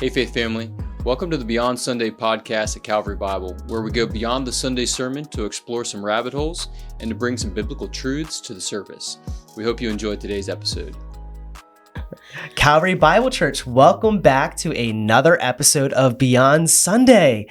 Hey Faith Family, welcome to the Beyond Sunday podcast at Calvary Bible, where we go beyond the Sunday sermon to explore some rabbit holes and to bring some biblical truths to the surface. We hope you enjoyed today's episode. Calvary Bible Church, welcome back to another episode of Beyond Sunday.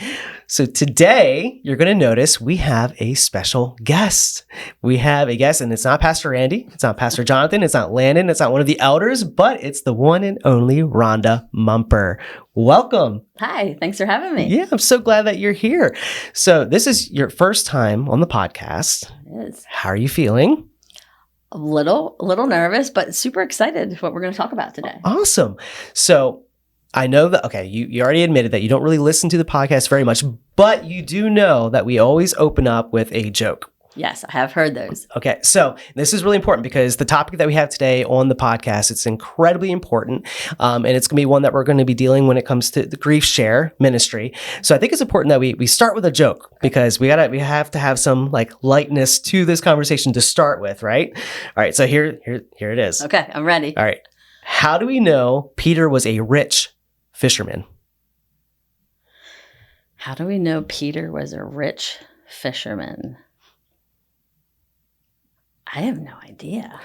So today, you're going to notice we have a special guest. We have a guest, and it's not Pastor Randy, it's not Pastor Jonathan, it's not Landon, it's not one of the elders, but it's the one and only Rhonda Mumper. Welcome. Hi, thanks for having me. Yeah, I'm so glad that you're here. So this is your first time on the podcast. It is. How are you feeling? A little nervous, but super excited what we're going to talk about today. Awesome. So I know that, okay, you already admitted that you don't really listen to the podcast very much, but you do know that we always open up with a joke. Yes, I have heard those. Okay, so this is really important because the topic that we have today on the podcast, it's incredibly important, and it's going to be one that we're going to be dealing when it comes to the GriefShare ministry. So I think it's important that we start with a joke because we have to have some like lightness to this conversation to start with, right? All right, so here it is. Okay, I'm ready. All right, how do we know Peter was a rich fisherman? How do we know Peter was a rich fisherman? I have no idea.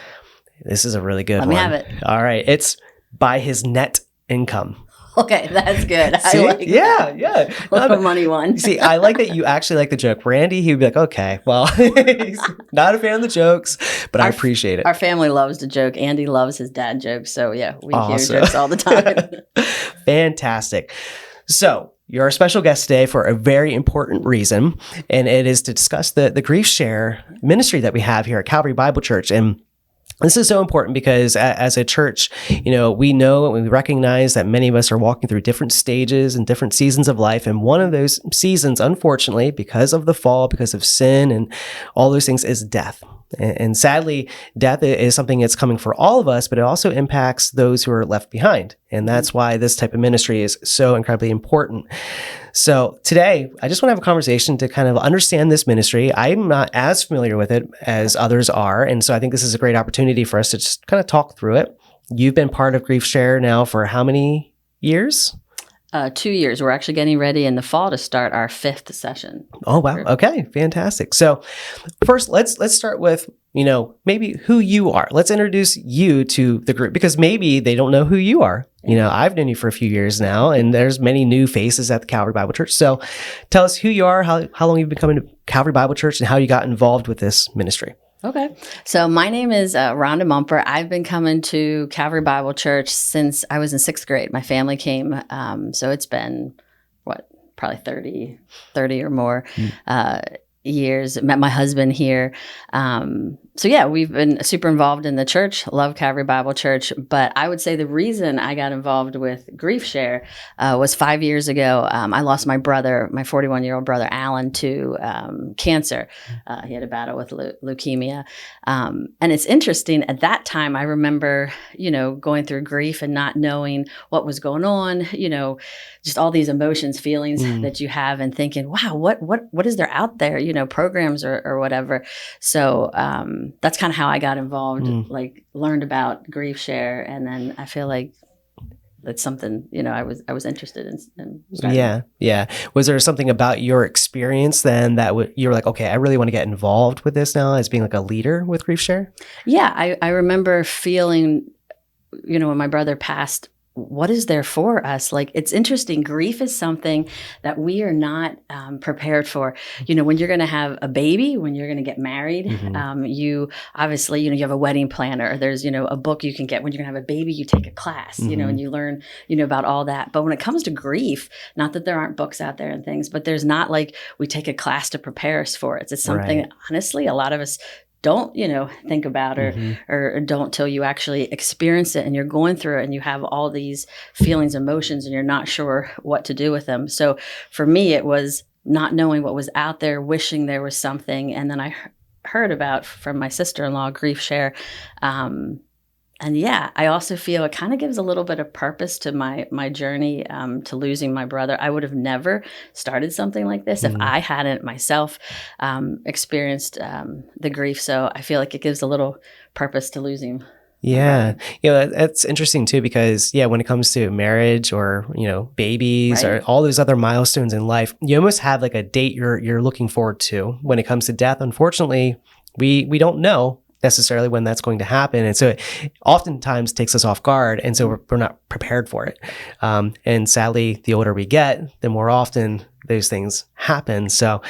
This is a really good one. Let me have it. All right. It's by his net income. Okay, that's good. See? I like that. Yeah. Little money one. See, I like that you actually like the joke. Randy, he would be like, okay, well, he's not a fan of the jokes, but I appreciate it. Our family loves to joke. Andy loves his dad jokes. So yeah, we Awesome. hear jokes all the time. Fantastic. So you're our special guest today for a very important reason, and it is to discuss the GriefShare ministry that we have here at Calvary Bible Church. And this is so important because as a church, we know and we recognize that many of us are walking through different stages and different seasons of life. And one of those seasons, unfortunately, because of the fall, because of sin and all those things, is death. And sadly, death is something that's coming for all of us, but it also impacts those who are left behind. And that's why this type of ministry is so incredibly important. So today, I just want to have a conversation to kind of understand this ministry. I'm not as familiar with it as others are. And so I think this is a great opportunity for us to just kind of talk through it. You've been part of GriefShare now for how many years? 2 years. We're actually getting ready in the fall to start our 5th session. Oh, wow. Okay. Fantastic. So first, let's start with, maybe who you are. Let's introduce you to the group because maybe they don't know who you are. I've known you for a few years now, and there's many new faces at the Calvary Bible Church. So tell us who you are, how long you've been coming to Calvary Bible Church, and how you got involved with this ministry. Okay. So my name is Rhonda Mumper. I've been coming to Calvary Bible Church since I was in 6th grade. My family came. So it's been, probably 30 or more years. Met my husband here. So yeah, we've been super involved in the church, love Calvary Bible Church. But I would say the reason I got involved with GriefShare was 5 years ago. I lost my brother, my 41-year-old brother, Alan, to cancer. He had a battle with leukemia. And it's interesting. At that time, I remember, going through grief and not knowing what was going on, just all these emotions, feelings that you have and thinking, wow, what is there out there, programs or whatever. So that's kind of how I got involved, learned about GriefShare. And then I feel like that's something, I was interested in starting. Yeah. Was there something about your experience then that you were like, okay, I really want to get involved with this now as being like a leader with GriefShare? Yeah, I remember feeling, when my brother passed, what is there for us? Like, it's interesting. Grief is something that we are not prepared for. When you're going to have a baby, when you're going to get married, you obviously, you have a wedding planner. There's, a book you can get. When you're going to have a baby, you take a class, and you learn, about all that. But when it comes to grief, not that there aren't books out there and things, but there's not like we take a class to prepare us for it. It's something, right. Honestly, a lot of us don't, think about or don't till you actually experience it and you're going through it and you have all these feelings, emotions, and you're not sure what to do with them. So for me, it was not knowing what was out there, wishing there was something. And then I heard about from my sister-in-law, GriefShare. And yeah, I also feel it kind of gives a little bit of purpose to my journey to losing my brother. I would have never started something like this if I hadn't myself experienced the grief. So I feel like it gives a little purpose to losing Yeah. That's interesting too, because when it comes to marriage or, babies Right. or all those other milestones in life, you almost have like a date you're looking forward to. When it comes to death, unfortunately, we don't know necessarily when that's going to happen. And so it oftentimes takes us off guard. And so we're not prepared for it. And sadly, the older we get, the more often those things happen. So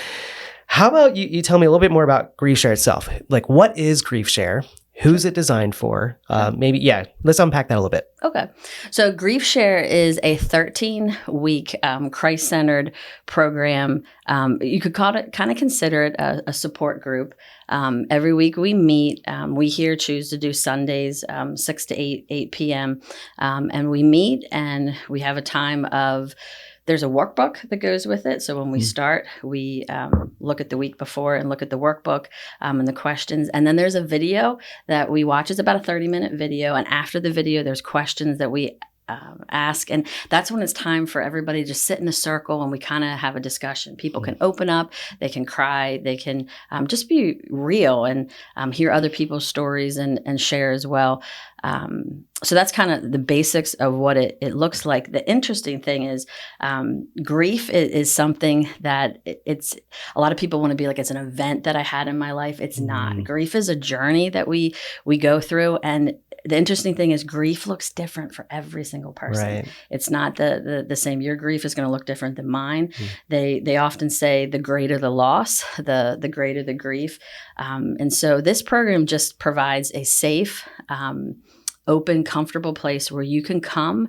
how about you tell me a little bit more about GriefShare itself? Like, what is GriefShare? Who's it designed for? Let's unpack that a little bit. Okay. So GriefShare is a 13-week Christ-centered program. You could consider it a support group. Every week we meet. We here choose to do Sundays, 6 to 8 p.m. And we meet and we have a time of there's a workbook that goes with it. So when we start, we look at the week before and look at the workbook and the questions. And then there's a video that we watch. It's about a 30-minute video. And after the video, there's questions that we ask. And that's when it's time for everybody to just sit in a circle and we kind of have a discussion. People can open up, they can cry, they can just be real and hear other people's stories and share as well. So that's kind of the basics of what it looks like. The interesting thing is grief is something that it's a lot of people want to be like, it's an event that I had in my life. It's not. Grief is a journey that we go through. And the interesting thing is grief looks different for every single person. Right. It's not the same. Your grief is going to look different than mine. They often say the greater the loss, the greater the grief. And so this program just provides a safe, open, comfortable place where you can come,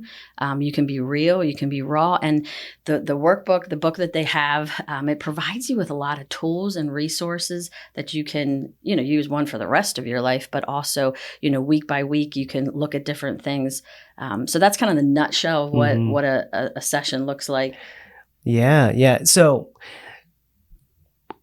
you can be real, you can be raw. And the workbook, the book that they have, it provides you with a lot of tools and resources that you can, use one for the rest of your life, but also, week by week, you can look at different things. So that's kind of the nutshell of what a session looks like. Yeah. So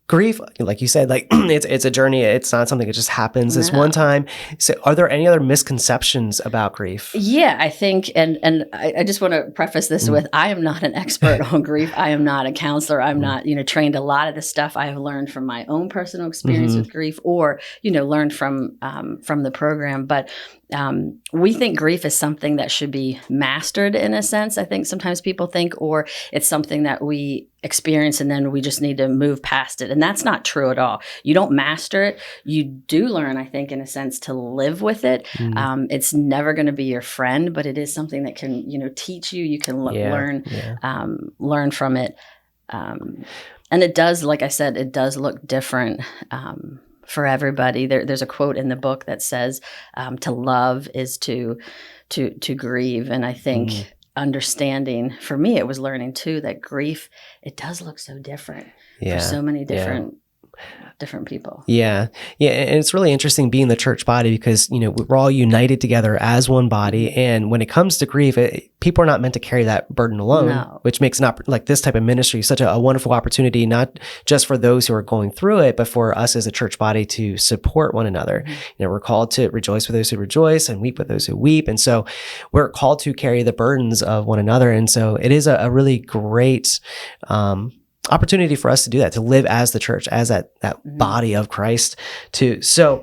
grief, like you said, like it's a journey. It's not something that just happens this one time. So are there any other misconceptions about grief? Yeah, I think, and I just want to preface this with, I am not an expert on grief. I am not a counselor. I'm not, trained. A lot of the stuff I have learned from my own personal experience with grief or, learned from the program. But we think grief is something that should be mastered in a sense. I think sometimes people think, or it's something that we experience and then we just need to move past it. And that's not true at all. You don't master it. You do learn, I think, in a sense, to live with it. It's never going to be your friend, but it is something that can, teach you. You can learn from it. And it does, like I said, it does look different for everybody. There's a quote in the book that says, to love is to grieve. And I think understanding, for me, it was learning too, that grief, it does look so different for so many different people. Yeah. And it's really interesting being the church body because, we're all united together as one body. And when it comes to grief, people are not meant to carry that burden alone, which makes like this type of ministry such a wonderful opportunity, not just for those who are going through it, but for us as a church body to support one another. We're called to rejoice with those who rejoice and weep with those who weep. And so we're called to carry the burdens of one another. And so it is a really great, opportunity for us to do that, to live as the church, as that body of Christ so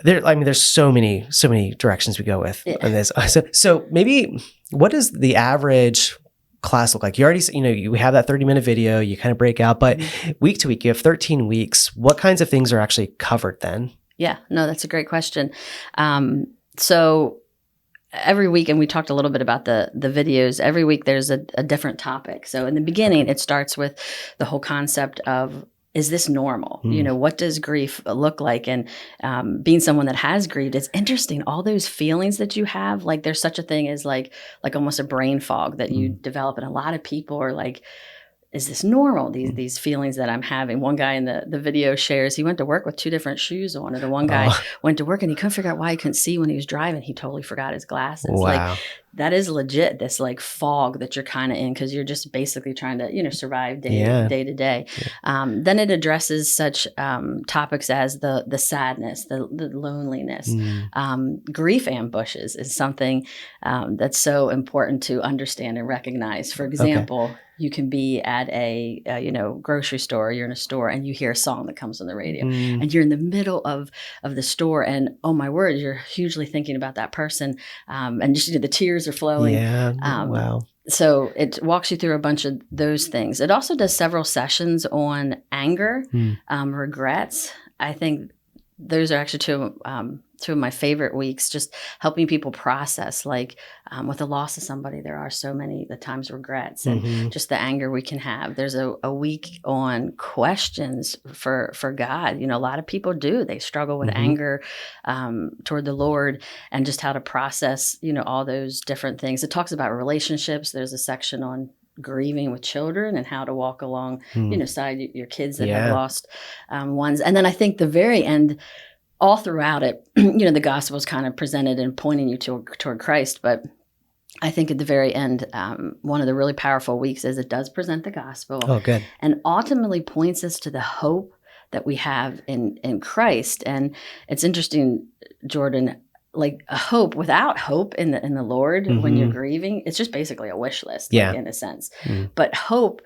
there's so many directions we go with on this. So maybe what does the average class look like? You already, you have that 30-minute video, you kind of break out, but week to week, you have 13 weeks. What kinds of things are actually covered then? Yeah, no, that's a great question. So every week, and we talked a little bit about the videos, every week there's a different topic. So in the beginning, it starts with the whole concept of, is this normal? What does grief look like? And being someone that has grieved, it's interesting. All those feelings that you have, like there's such a thing as like almost a brain fog that you develop. And a lot of people are like, is this normal? These feelings that I'm having. One guy in the video shares, he went to work with 2 different shoes on. And one guy went to work and he couldn't figure out why he couldn't see when he was driving. He totally forgot his glasses. Wow. Like that is legit, this like fog that you're kind of in, because you're just basically trying to, survive day to day. Then it addresses such topics as the sadness, the loneliness. Grief ambushes is something that's so important to understand and recognize. For example, you can be at a grocery store, you're in a store, and you hear a song that comes on the radio, and you're in the middle of the store, and oh my word, you're hugely thinking about that person, and just the tears are flowing. Wow. So it walks you through a bunch of those things. It also does several sessions on anger, regrets. I think those are actually two of my favorite weeks, just helping people process, like with the loss of somebody, there are so many the times regrets and just the anger we can have. There's a week on questions for God. A lot of people they struggle with anger toward the Lord, and just how to process, all those different things. It talks about relationships. There's a section on grieving with children and how to walk along, side your kids that have lost ones. And then I think the very end, all throughout it, the gospel is kind of presented and pointing you toward Christ. But I think at the very end, one of the really powerful weeks is it does present the gospel. Oh, good. And ultimately points us to the hope that we have in Christ. And it's interesting, Jordan, like a hope without hope in the Lord, when you're grieving, it's just basically a wish list, in a sense. But hope,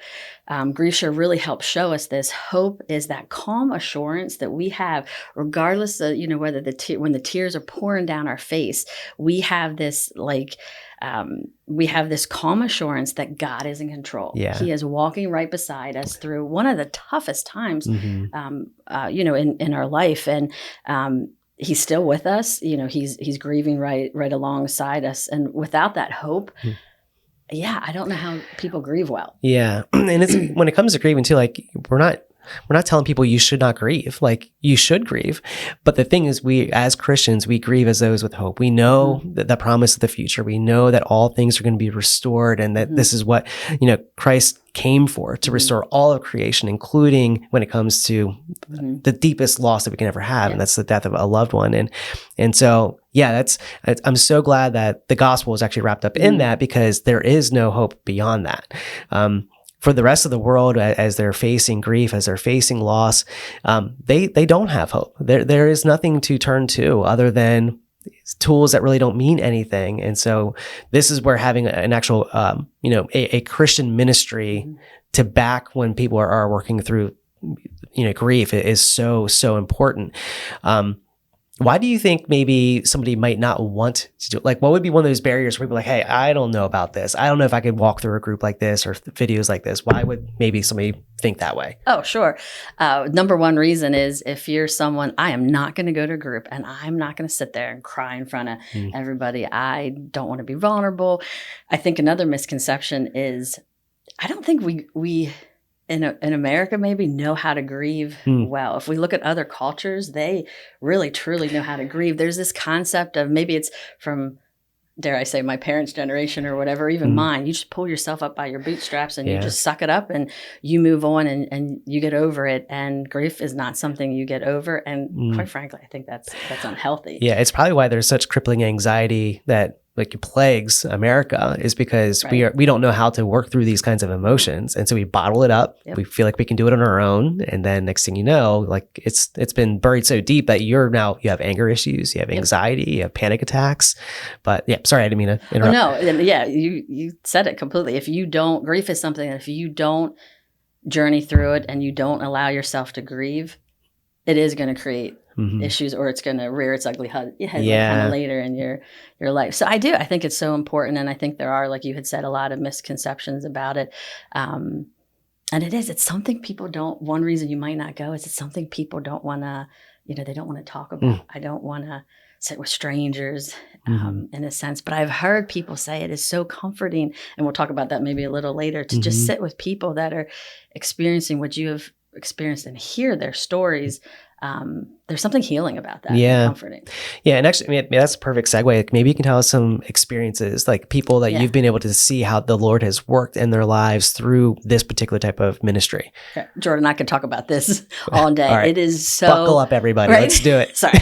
GriefShare really helps show us this. Hope is that calm assurance that we have, regardless of, whether when the tears are pouring down our face, we have this calm assurance that God is in control. He is walking right beside us through one of the toughest times, in our life. And, He's still with us. He's grieving right alongside us. And without that hope, I don't know how people grieve well. Yeah. And it's when it comes to grieving too, like we're not telling people you should not grieve. Like you should grieve. But the thing is, we as Christians, we grieve as those with hope. We know that the promise of the future. We know that all things are going to be restored, and that this is what, Christ came for, to restore all of creation, including when it comes to the deepest loss that we can ever have. And that's the death of a loved one. And so, I'm so glad that the gospel is actually wrapped up in that, because there is no hope beyond that. For the rest of the world, as they're facing grief, as they're facing loss, they don't have hope. There is nothing to turn to other than tools that really don't mean anything. And so this is where having an actual, a Christian ministry to back when people are working through, grief is so, so important. Why do you think maybe somebody might not want to do it? Like, what would be one of those barriers where people are like, hey, I don't know about this. I don't know if I could walk through a group like this or videos like this. Why would maybe somebody think that way? Oh, sure. Number one reason is, if you're someone, I am not going to go to a group and I'm not going to sit there and cry in front of everybody. I don't want to be vulnerable. I think another misconception is, I don't think we in America maybe know how to grieve well. If we look at other cultures, they really truly know how to grieve. There's this concept of, maybe it's from, dare I say, my parents' generation or whatever, even mine. You just pull yourself up by your bootstraps and you just suck it up and you move on and you get over it. And grief is not something you get over. And quite frankly, I think that's unhealthy. Yeah, it's probably why there's such crippling anxiety that plagues America, is because we don't know how to work through these kinds of emotions, and so we bottle it up. We feel like we can do it on our own, and then next thing you know, like it's been buried so deep that you have anger issues, you have anxiety, you have panic attacks. But sorry, I didn't mean to interrupt. Oh, no, you said it completely. If you don't, grief is something that if you don't journey through it and you don't allow yourself to grieve, it is going to create issues, or it's going to rear its ugly head kind of later in your life. So I think it's so important. And I think there are, like you had said, a lot of misconceptions about it. And it's something people one reason you might not go is it's something people don't want to, they don't want to talk about. I don't want to sit with strangers in a sense, but I've heard people say it is so comforting. And we'll talk about that maybe a little later, to just sit with people that are experiencing what you have experienced and hear their stories. there's something healing about that. Yeah. Comforting. Yeah. And actually, I mean, that's a perfect segue. Like, maybe you can tell us some experiences, like people that you've been able to see how the Lord has worked in their lives through this particular type of ministry. Okay. Jordan, I could talk about this all day. All right. It is so... Buckle up, everybody. Right? Let's do it. Sorry.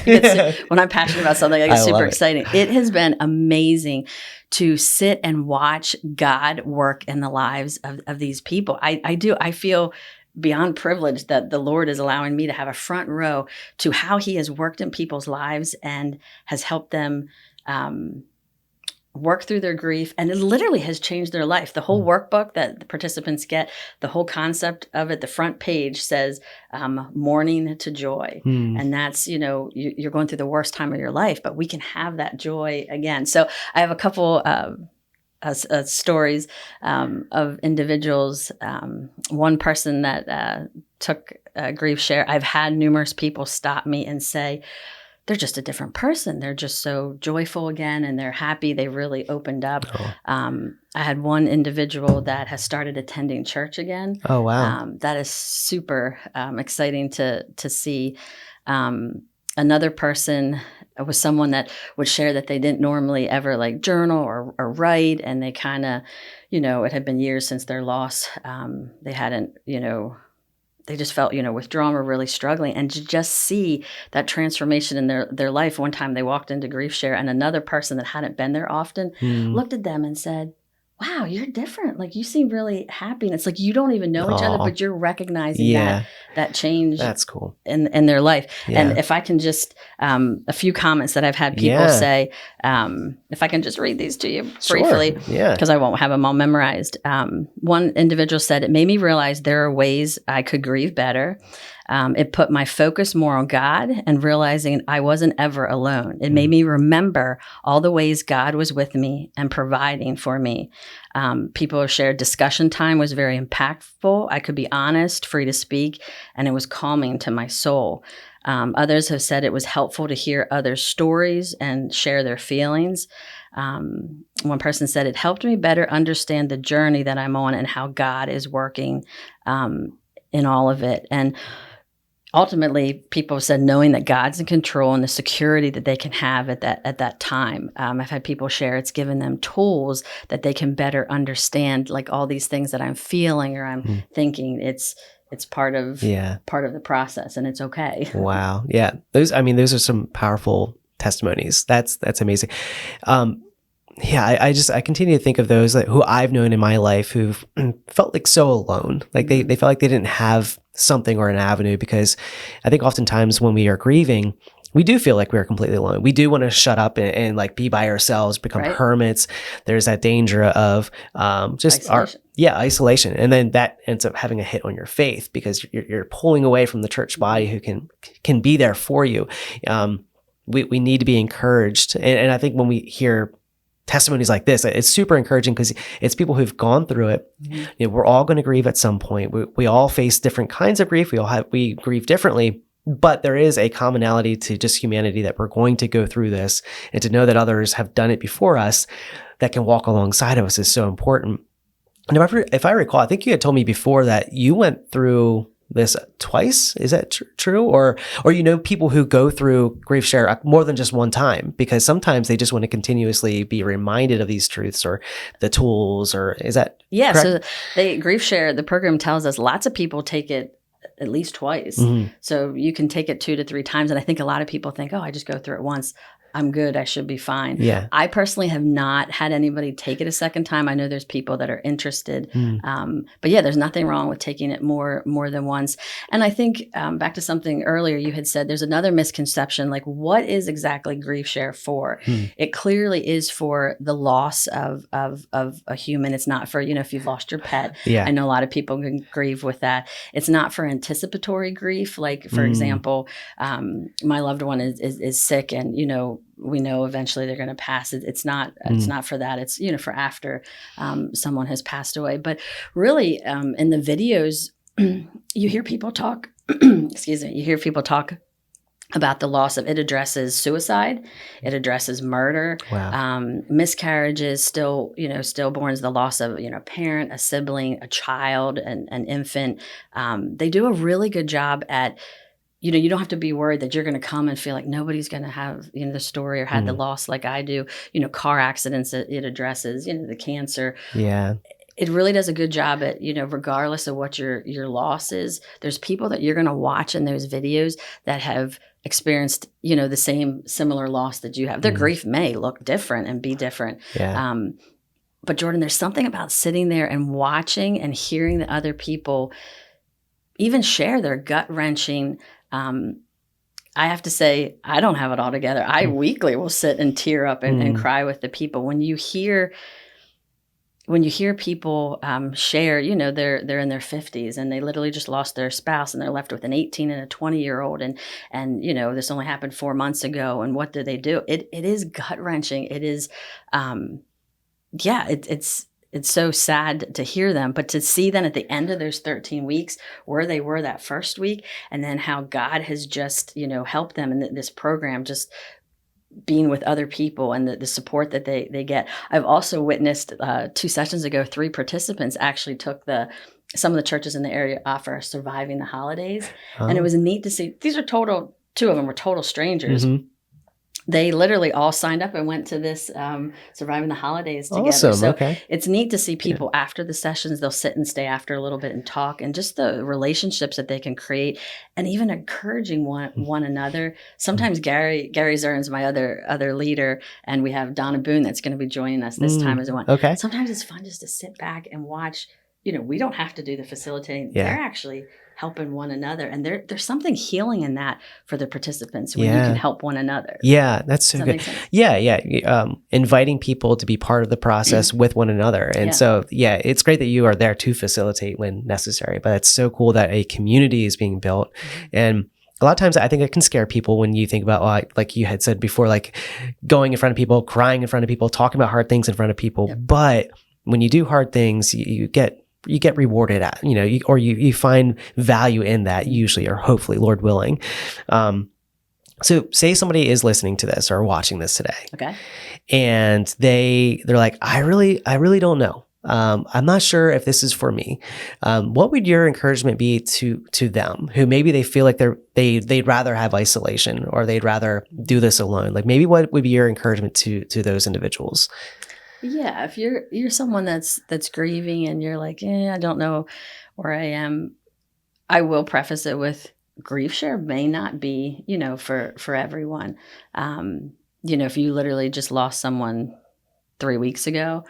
When I'm passionate about something, I get super exciting. It has been amazing to sit and watch God work in the lives of these people. I feel beyond privileged that the Lord is allowing me to have a front row to how he has worked in people's lives and has helped them work through their grief. And it literally has changed their life. The whole workbook that the participants get, the whole concept of it, the front page says mourning to joy. And that's, you're going through the worst time of your life, but we can have that joy again. So I have a couple stories of individuals. One person that took GriefShare, I've had numerous people stop me and say, they're just a different person. They're just so joyful again, and they're happy. They really opened up. Oh. I had one individual that has started attending church again. Oh, wow. That is super exciting to see. Another person was someone that would share that they didn't normally ever like journal or write, and they kind of, it had been years since their loss. They hadn't, they just felt, withdrawn or really struggling, and to just see that transformation in their life. One time they walked into GriefShare, and another person that hadn't been there often looked at them and said, wow, you're different. Like, you seem really happy. And it's like, you don't even know each other, but you're recognizing that change. That's cool. In their life. Yeah. And if I can just, a few comments that I've had people say, if I can just read these to you briefly, because I won't have them all memorized. One individual said, it made me realize there are ways I could grieve better. It put my focus more on God and realizing I wasn't ever alone. It made me remember all the ways God was with me and providing for me. People have shared discussion time was very impactful. I could be honest, free to speak, and it was calming to my soul. Others have said it was helpful to hear others' stories and share their feelings. One person said it helped me better understand the journey that I'm on and how God is working in all of it. And ultimately, people said knowing that God's in control and the security that they can have at that time. I've had people share it's given them tools that they can better understand, like all these things that I'm feeling or I'm thinking. It's part of the process, and it's okay. Wow. Yeah. Those are some powerful testimonies. That's amazing. I continue to think of those who I've known in my life who've felt like so alone. Like they felt like they didn't have something or an avenue, because I think oftentimes when we are grieving, we do feel like we're completely alone. We do want to shut up and like be by ourselves, become hermits. There's that danger of isolation. And then that ends up having a hit on your faith, because you're pulling away from the church body who can be there for you. We need to be encouraged. And I think when we hear testimonies like this, it's super encouraging, because it's people who've gone through it. We're all going to grieve at some point. We all face different kinds of grief. We grieve differently, but there is a commonality to just humanity, that we're going to go through this, and to know that others have done it before us that can walk alongside of us is so important. And if I recall, I think you had told me before that you went through this twice. Is that true? Or people who go through GriefShare more than just one time, because sometimes they just want to continuously be reminded of these truths or the tools, or is that correct? So GriefShare, the program tells us lots of people take it at least twice. So you can take it 2 to 3 times. And I think a lot of people think, I just go through it once, I'm good, I should be fine. Yeah. I personally have not had anybody take it a second time. I know there's people that are interested. But there's nothing wrong with taking it more than once. And I think back to something earlier you had said, there's another misconception, like what is exactly GriefShare for? It clearly is for the loss of a human. It's not for, if you've lost your pet. I know a lot of people can grieve with that. It's not for anticipatory grief. Like, for example, my loved one is sick, and, we know eventually they're going to pass. It's not for that. It's, for after someone has passed away. But really, in the videos, you hear people talk, you hear people talk about the loss of, it addresses suicide, it addresses murder, miscarriages, stillborns, the loss of, a parent, a sibling, a child, an infant. They do a really good job at you don't have to be worried that you're going to come and feel like nobody's going to have, the story or had the loss like I do. Car accidents, it addresses, the cancer. Yeah. It really does a good job at, regardless of what your loss is, there's people that you're going to watch in those videos that have experienced, the same similar loss that you have. Their grief may look different and be different. Yeah. But Jordan, there's something about sitting there and watching and hearing the other people even share their gut-wrenching. I have to say, I don't have it all together. I weekly will sit and tear up and cry with the people. When you hear people share, they're in their 50s and they literally just lost their spouse and they're left with an 18 and a 20-year-old and this only happened 4 months ago, and what do they do? It is gut-wrenching. It is it's so sad to hear them, but to see then at the end of those 13 weeks where they were that first week, and then how God has just, helped them in this program, just being with other people and the support that they get. I've also witnessed 2 sessions ago, 3 participants actually took some of the churches in the area offer Surviving the Holidays. And it was neat to see. These are 2 of them were total strangers. They literally all signed up and went to this Surviving the Holidays together. Awesome. So Okay. It's neat to see people after the sessions. They'll sit and stay after a little bit and talk, and just the relationships that they can create, and even encouraging one another. Sometimes Gary Zern's my other leader, and we have Donna Boone that's going to be joining us this time as one. Okay. Sometimes it's fun just to sit back and watch. We don't have to do the facilitating. Yeah. They're actually helping one another, and there's something healing in that for the participants when you can help one another. Yeah, that's so good. Yeah. Inviting people to be part of the process with one another. And so, it's great that you are there to facilitate when necessary, but it's so cool that a community is being built. And a lot of times I think it can scare people when you think about, like you had said before, like going in front of people, crying in front of people, talking about hard things in front of people. Yep. But when you do hard things, you get rewarded at, or you find value in that usually, or hopefully, Lord willing. So say somebody is listening to this or watching this today. Okay. And they're like, I really don't know. I'm not sure if this is for me. What would your encouragement be to them who maybe they feel like they'd rather have isolation, or they'd rather do this alone? Like, maybe what would be your encouragement to those individuals? Yeah, if you're someone that's grieving and you're like, I don't know where I am, I will preface it with GriefShare may not be, for everyone. If you literally just lost someone 3 weeks ago,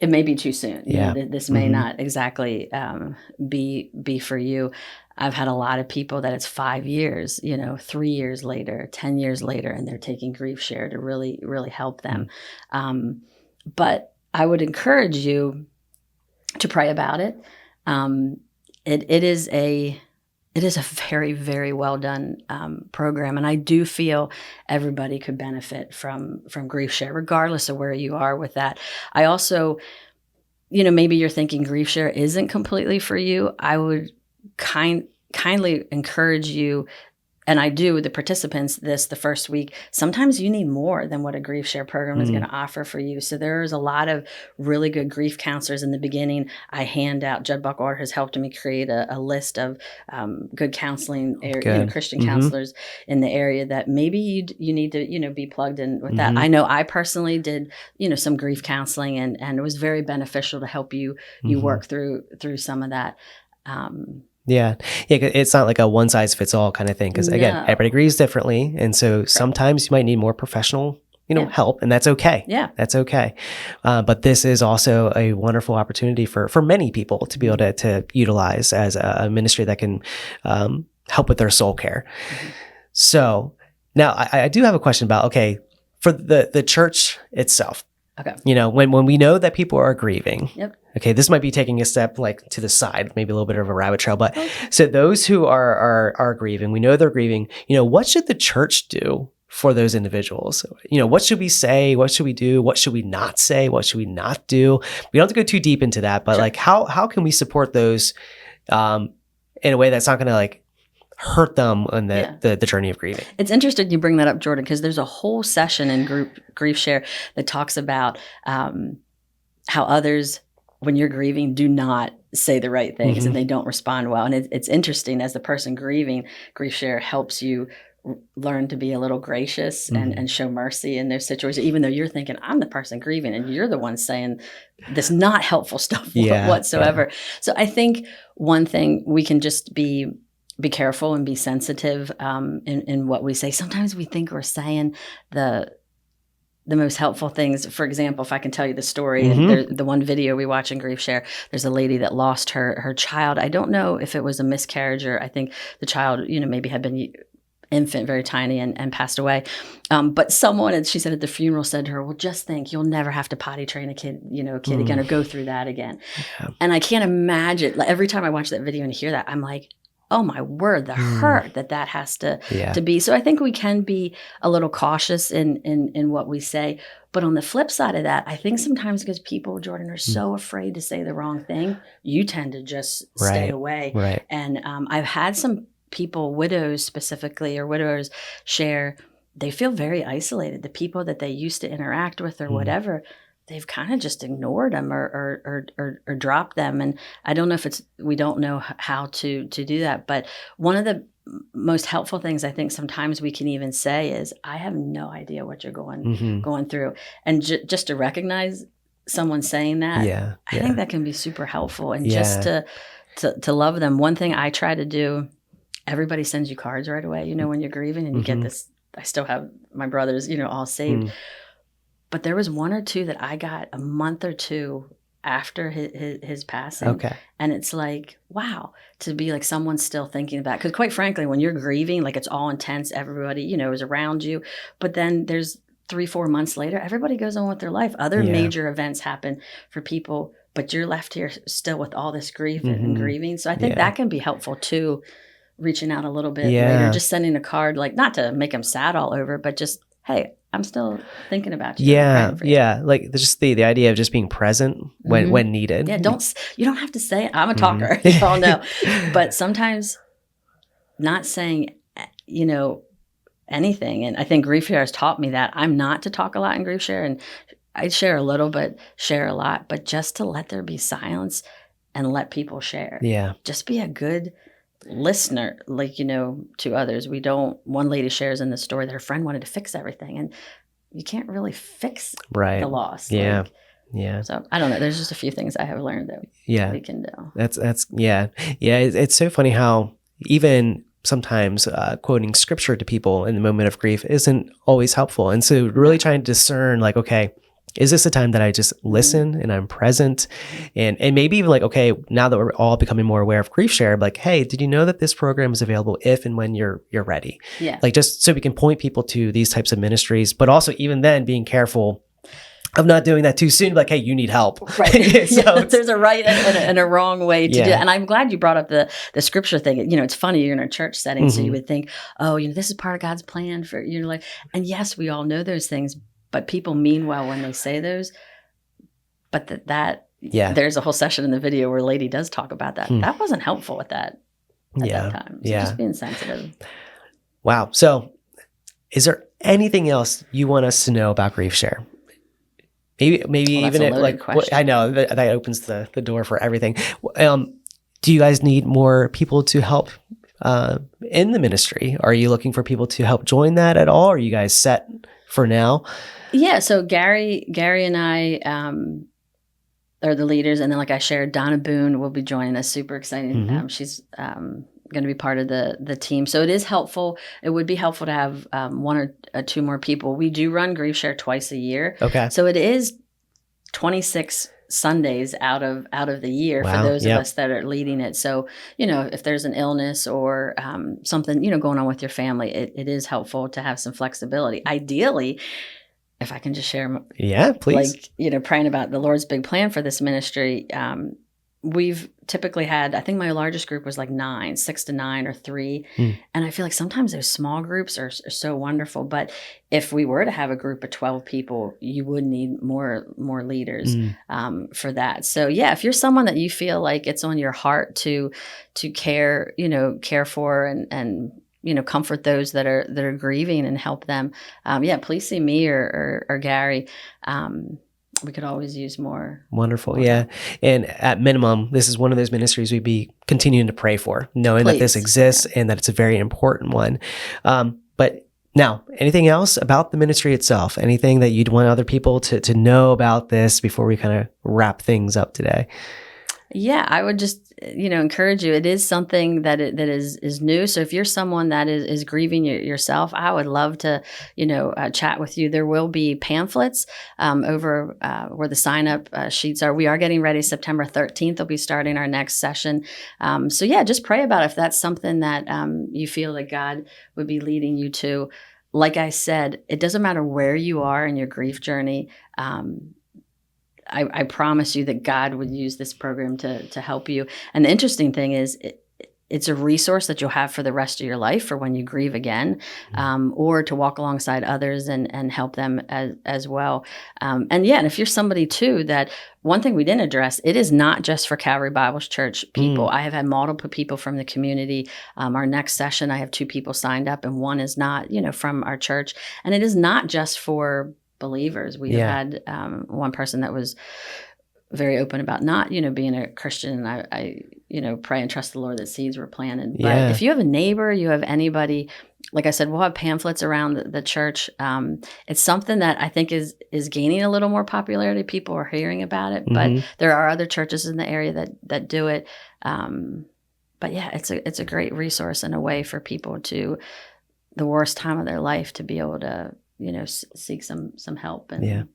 it may be too soon. Yeah. This may not exactly be for you. I've had a lot of people that it's 5 years, 3 years later, 10 years later, and they're taking GriefShare to really, really help them. But I would encourage you to pray about it. It is a very, very well done program, and I do feel everybody could benefit from GriefShare, regardless of where you are with that. I also, maybe you're thinking GriefShare isn't completely for you. I would kindly encourage you, and I do with the participants the first week. Sometimes you need more than what a GriefShare program is going to offer for you. So there's a lot of really good grief counselors in the beginning. I hand out, Judd Buckwater has helped me create a list of good counseling, Christian counselors in the area that maybe you need to, be plugged in with that. I know I personally did, some grief counseling, and it was very beneficial to help you work through some of that. Yeah. It's not like a one size fits all kind of thing. Because again, everybody grieves differently. And so sometimes you might need more professional, help, and that's okay. Yeah. That's okay. But this is also a wonderful opportunity for many people to be able to utilize as a ministry that can help with their soul care. So now I do have a question about, for the church itself. Okay. When we know that people are grieving. Yep. Okay, this might be taking a step like to the side, maybe a little bit of a rabbit trail, but so those who are grieving, we know they're grieving. What should the church do for those individuals? What should we say? What should we do? What should we not say? What should we not do? We don't have to go too deep into that, but like how can we support those in a way that's not going to like hurt them on the journey of grieving? It's interesting you bring that up, Jordan, because there's a whole session in GriefShare that talks about how others, when you're grieving, do not say the right things and they don't respond well. And it's interesting, as the person grieving, GriefShare helps you learn to be a little gracious and show mercy in those situations, even though you're thinking, I'm the person grieving and you're the one saying this not helpful stuff whatsoever. So I think one thing, we can just be careful and be sensitive in what we say. Sometimes we think we're saying the most helpful things. For example, if I can tell you the story, and the one video we watch in GriefShare, there's a lady that lost her child. I don't know if it was a miscarriage, or I think the child, maybe had been infant, very tiny, and passed away. But someone, and she said at the funeral, said to her, well, just think, you'll never have to potty train a kid again, or go through that again. Yeah. And I can't imagine, like, every time I watch that video and hear that, I'm like, oh my word, the hurt that has to be. So I think we can be a little cautious in what we say. But on the flip side of that, I think sometimes because people, Jordan, are so afraid to say the wrong thing, you tend to just stay away. Right. And I've had some people, widows specifically, or widowers, share, they feel very isolated. The people that they used to interact with or whatever, they've kind of just ignored them or dropped them. And I don't know if we don't know how to do that. But one of the most helpful things I think sometimes we can even say is, I have no idea what you're going through. And just to recognize someone saying that, I think that can be super helpful. And just to love them. One thing I try to do, everybody sends you cards right away, when you're grieving, and you get this. I still have my brothers, all saved. But there was one or two that I got a month or two after his passing. Okay. And it's like, wow, to be like someone's still thinking about it. Because quite frankly, when you're grieving, like, it's all intense. Everybody, is around you. But then there's 3-4 months later, everybody goes on with their life. Other major events happen for people, but you're left here still with all this grief and grieving. So I think that can be helpful too, reaching out a little bit later, just sending a card, like, not to make them sad all over, but just, hey, I'm still thinking about you. Yeah. Like, just the idea of just being present when needed. Yeah, you don't have to say it. I'm a talker, you all know. But sometimes not saying, anything. And I think GriefShare has taught me that I'm not to talk a lot in GriefShare, and I share a little, but share a lot. But just to let there be silence and let people share. Yeah. Just be a good listener, like, to others. One lady shares in the story that her friend wanted to fix everything, and you can't really fix the loss. Yeah. So I don't know. There's just a few things I have learned that we can do. That's It's so funny how even sometimes quoting scripture to people in the moment of grief isn't always helpful. And so really trying to discern, like, okay, is this a time that I just listen and I'm present? And maybe even like, okay, now that we're all becoming more aware of GriefShare, like, hey, did you know that this program is available if and when you're ready? Yeah. Like, just so we can point people to these types of ministries, but also even then being careful of not doing that too soon. Like, hey, you need help. Right. So there's a right and a wrong way to do it. And I'm glad you brought up the scripture thing. It's funny, you're in a church setting, so you would think, oh, this is part of God's plan for your life. And yes, we all know those things. But people mean well when they say those. But there's a whole session in the video where a lady does talk about that. That wasn't helpful at that time. So just being sensitive. Wow. So is there anything else you want us to know about GriefShare? Maybe even I know that opens the door for everything. Do you guys need more people to help in the ministry? Are you looking for people to help join that at all? Are you guys set for now? Yeah, so Gary and I are the leaders, and then, like I shared, Donna Boone will be joining us. Super exciting. She's going to be part of the team. So it is helpful. It would be helpful to have one or two more people. We do run GriefShare twice a year. Okay. So it is 26 Sundays out of the year for those of us that are leading it. So, if there's an illness or something, going on with your family, it is helpful to have some flexibility. Ideally, if I can just share, please. Like, praying about the Lord's big plan for this ministry. We've typically had, I think my largest group was like 6 to 9 or 3. And I feel like sometimes those small groups are so wonderful. But if we were to have a group of 12 people, you would need more leaders for that. So if you're someone that you feel like it's on your heart to care for and comfort those that are grieving and help them, please see me or Gary. we could always use more. Wonderful. Yeah. And at minimum, this is one of those ministries we'd be continuing to pray for, knowing that this exists and that it's a very important one. But now, anything else about the ministry itself? Anything that you'd want other people to know about this before we kind of wrap things up today? Yeah, I would just, encourage you. It is something that is new. So if you're someone that is grieving yourself, I would love to, chat with you. There will be pamphlets over where the sign up sheets are. We are getting ready. September 13th, we'll be starting our next session. So yeah, just pray about it if that's something that you feel that God would be leading you to. Like I said, it doesn't matter where you are in your grief journey. I promise you that God would use this program to help you. And the interesting thing is it's a resource that you'll have for the rest of your life for when you grieve again, or to walk alongside others and help them as well. And if you're somebody too, that one thing we didn't address, it is not just for Calvary Bible Church people. I have had multiple people from the community. Our next session, I have 2 people signed up and one is not, from our church. And it is not just for believers. We have had one person that was very open about not, being a Christian. And I pray and trust the Lord that seeds were planted. But if you have a neighbor, you have anybody, like I said, we'll have pamphlets around the church. It's something that I think is gaining a little more popularity. People are hearing about it, but there are other churches in the area that do it. But yeah, it's a great resource and a way for people to, the worst time of their life, to be able to seek some help. And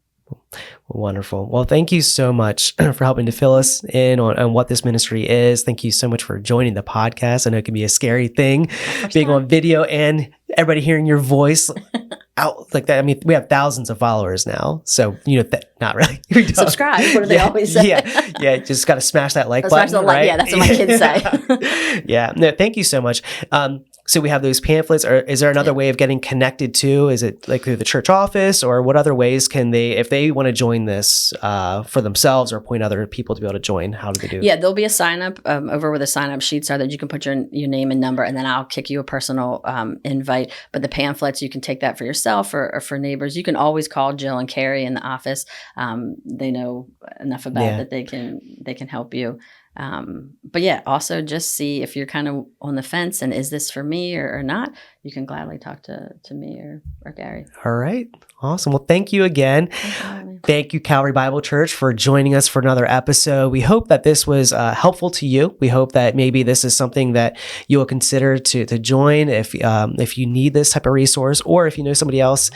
Wonderful. Well, thank you so much for helping to fill us in on what this ministry is. Thank you so much for joining the podcast. I know it can be a scary thing being on video and everybody hearing your voice out like that. I mean, we have thousands of followers now. So, not really. Subscribe. What do they always say? Yeah. Just got to smash that like button. Right? Yeah, that's what my kids say. No, thank you so much. So we have those pamphlets. Is there another way of getting connected to? Is it like through the church office, or what other ways can they, if they want to join this for themselves or point other people to be able to join, how do they do it? Yeah, there'll be a sign up over where the sign up sheets are that you can put your name and number, and then I'll kick you a personal invite. But the pamphlets, you can take that for yourself or for neighbors. You can always call Jill and Carrie in the office. They know enough about it that they can help you. But yeah, also just see if you're kind of on the fence and is this for me or not, you can gladly talk to me or Gary. All right. Awesome. Well, thank you again. Thank you, Calvary Bible Church, for joining us for another episode. We hope that this was helpful to you. We hope that maybe this is something that you will consider to join if you need this type of resource, or if you know somebody else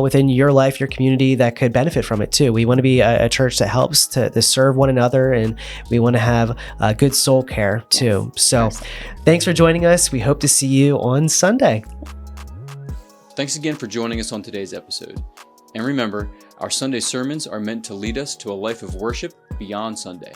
within your life, your community that could benefit from it too. We want to be a church that helps to serve one another, and we want to have good soul care too. So thanks for joining us. We hope to see you on Sunday. Thanks again for joining us on today's episode. And remember, our Sunday sermons are meant to lead us to a life of worship beyond Sunday.